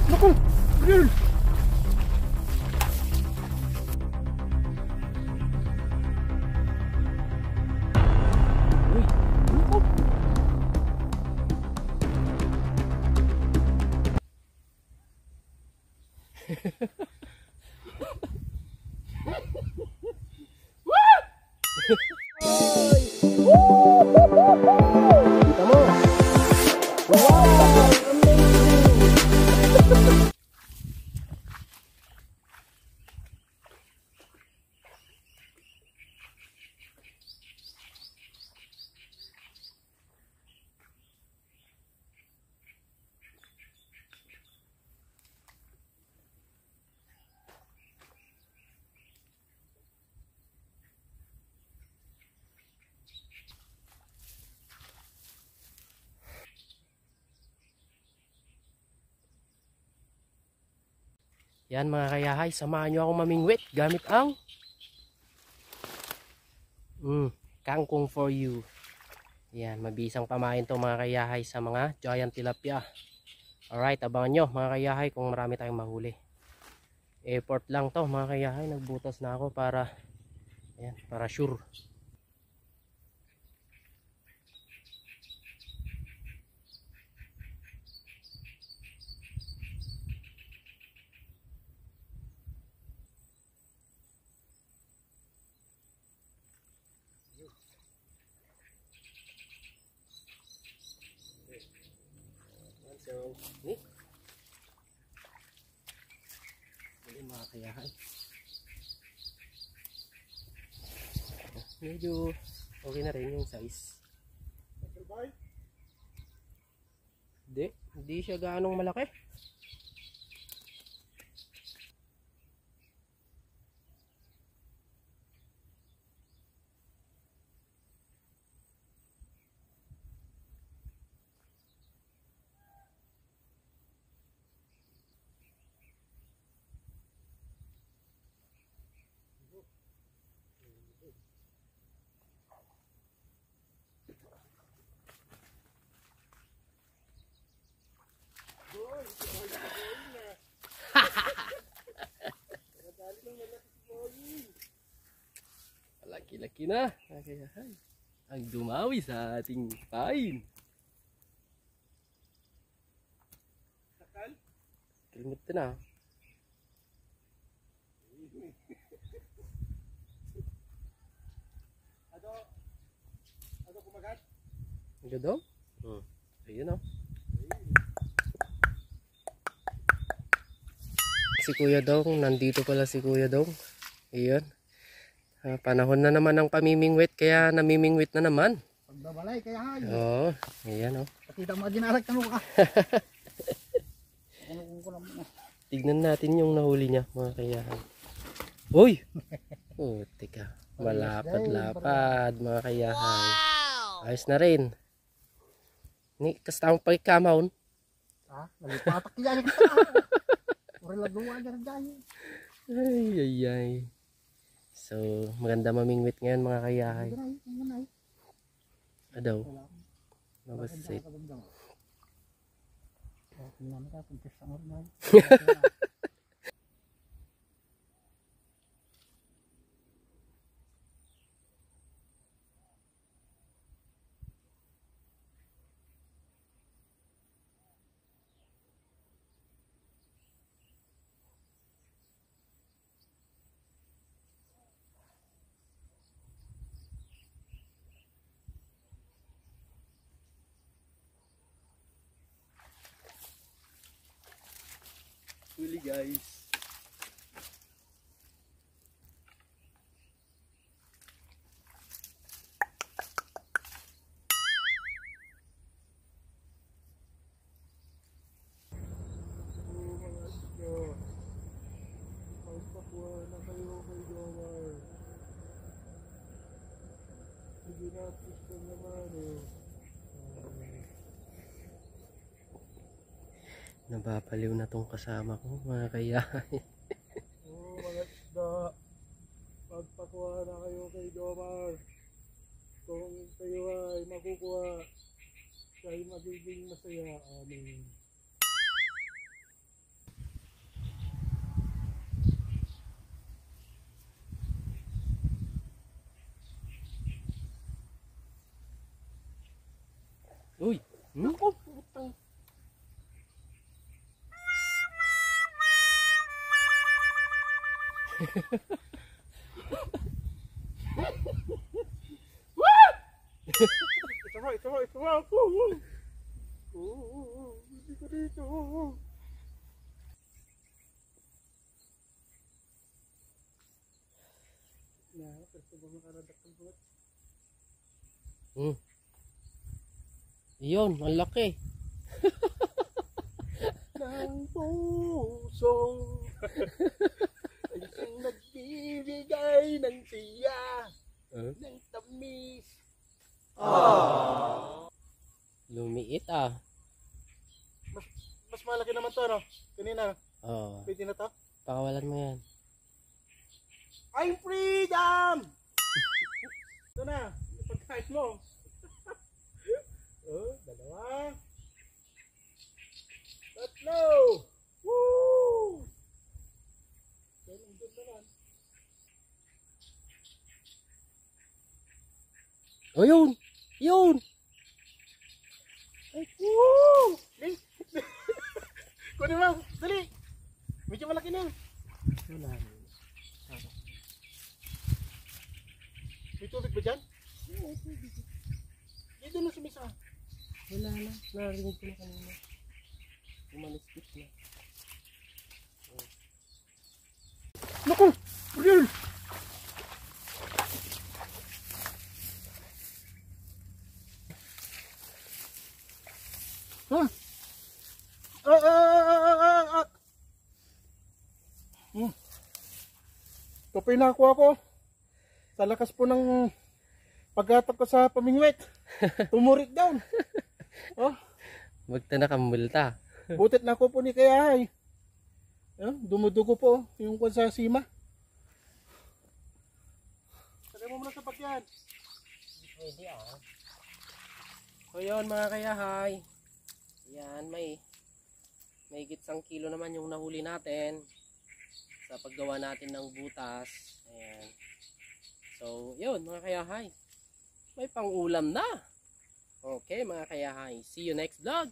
Naku! Girl! Uy! Naku! Kita mo! Wow! Amazing! Yan mga kayahay, samahan nyo ako mamingwit gamit ang kangkong for you. Yan, mabisang pamain to mga kayahay sa mga giant tilapia. Alright, abangan nyo mga kayahay kung marami tayong mahuli. Effort lang to mga kayahay, nagbutas na ako para yan, para sure. So, ini mga kayahay. Medyo okay na rin yung size. Hindi siya gaanong malaki. Laki-laki na. Ang dumawi sa ating pain. Krimit na. Ano kumagat? Ang gadong? Ayun o. Si Kuya Dong, nandito pala si Kuya Dong. Ayun. Panahon na naman ng pamimingwit, kaya namimingwit na naman. Pagbabalay, kaya hay. Oo, ayan o. Patita mo ginarag ka mo ka. Tignan natin yung nahuli niya, mga kayahay. Uy! Oh, teka. Malapad-lapad, mga kayahay. Ayos na rin. Ni, kastamang pagkamahon. Ha? Nalipatak kaya ka. Urila duwa dyan dyan. Ay. So, maganda mamingwit ngayon, mga kayahay. Adaw. Mabasit. Huli guys. Magpakuha na kayo kay Jomar. Sige na, gusto naman eh. Nababaliw na tong kasama ko, mga kayahay. Mga isda, magpakuha na kayo kay Jomar. Kung kayo ay makukuha, siya ay magiging masaya. Amen. Naku, putang. Ito mo. Dito, dito. Yun, ang laki. Ng puso ay siyang nagbibigay ng siya, ng tamis. Lumiit ah. Mas malaki naman to, ano? Kanina, Oh, pwede na to? pakawalan mo yan. I'm freedom! Ito na, yung pagkain mo. Oh, dalawa. Tatlo! Woo! Yan ang good naman. Oh, yun! Yun! Ay, woo! Ling! Kunin mo, dali! Medyo malaki na. Wala. May tubig ba dyan? Dito na si Misa. Wala na. Narinig ko na kanina. Umaliskit na. Naku! Real! Ha? Kapay na ako. Sa lakas po ng paghatak ko sa pamingwit. Tumurik down. Oh, Magta na kamulta. butit na ako po ni Kayahay. Dumudugo po yung kwan sa sima. Sagay mo muna sa pagyan. Pwede ah. So yun mga kayahay. Yan, may gitsang kilo naman yung nahuli natin sa paggawa natin ng butas. Ayan. So yun mga kayahay. May pang-ulam na. Okay mga kayahay. See you next vlog.